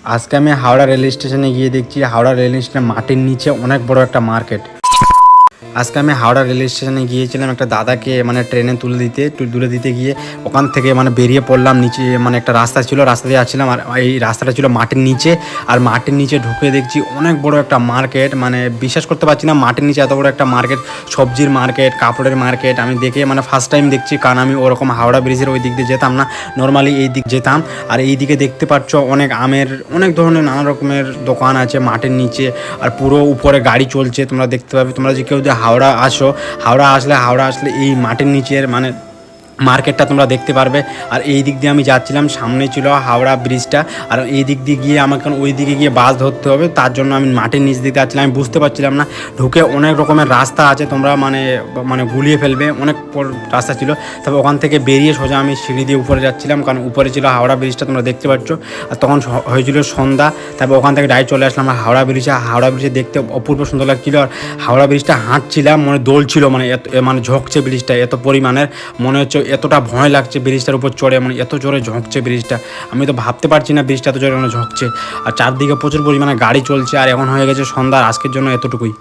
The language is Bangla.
আজকে আমি হাওড়া রেল স্টেশনে গিয়ে দেখছি হাওড়া রেল স্টেশনের মাটির নিচে অনেক বড় একটা মার্কেট। আজকে আমি হাওড়া রেল স্টেশনে গিয়েছিলাম একটা দাদাকে ট্রেনে তুলে দিতে গিয়ে ওখান থেকে বেরিয়ে পড়লাম নিচে। একটা রাস্তা ছিল, রাস্তা দিয়ে যাচ্ছিলাম আর এই রাস্তাটা ছিল মাটির নিচে। আর মাটির নিচে ঢুকে দেখছি অনেক বড় একটা মার্কেট। বিশ্বাস করতে পারছি না মাটির নিচে এত বড় একটা মার্কেট, সবজির মার্কেট, কাপড়ের মার্কেট। আমি দেখে ফার্স্ট টাইম দেখছি, কারণ আমি ওরকম হাওড়া ব্রিজের ওই দিক দিয়ে যেতাম না, নর্মালি এই দিক যেতাম। আর এই দিকে দেখতে পাচ্ছ অনেক আমের, অনেক ধরনের নানা রকমের দোকান আছে মাটির নিচে। আর পুরো উপরে গাড়ি চলছে, তোমরা দেখতে পাবে। তোমরা যে কেউ হাওড়া আসলে এই মাটির নিচের মার্কেটটা তোমরা দেখতে পারবে। আর এই দিক দিয়ে আমি যাচ্ছিলাম, সামনে ছিল হাওড়া ব্রিজটা। আর এই দিক দিয়ে গিয়ে আমাকে ওই দিকে গিয়ে বাস ধরতে হবে, তার জন্য আমি মাটির নিচ দিকে যাচ্ছিলাম। আমি বুঝতে পারছিলাম না, ঢুকে অনেক রকমের রাস্তা আছে, তোমরা গুলিয়ে ফেলবে, অনেক রাস্তা ছিল। তবে ওখান থেকে বেরিয়ে সোজা আমি সিঁড়ি দিয়ে উপরে যাচ্ছিলাম, কারণ উপরে ছিল হাওড়া ব্রিজটা, তোমরা দেখতে পাচ্ছ। আর তখন হয়েছিল সন্ধ্যা, তারপর ওখান থেকে ডাইরেক্ট চলে আসলাম হাওড়া ব্রিজে দেখতে অপূর্ব সুন্দর লাগছিল। আর হাওড়া ব্রিজটা হাঁটছিলাম, দোলছিল, ঝকছে ব্রিজটা এত পরিমাণের, মনে হচ্ছে এতটা ভয় লাগছে ব্রিজটার উপর চড়ে, এত জোরে ঝঁকছে ব্রিজটা। আমি তো ভাবতে পারছি না ব্রিজটা এত জোরে ঝঁকছে। আর চারদিকে প্রচুর পরিমাণে গাড়ি চলছে। আর এখন হয়ে গেছে সন্ধ্যা। আজকের জন্য এতটুকুই।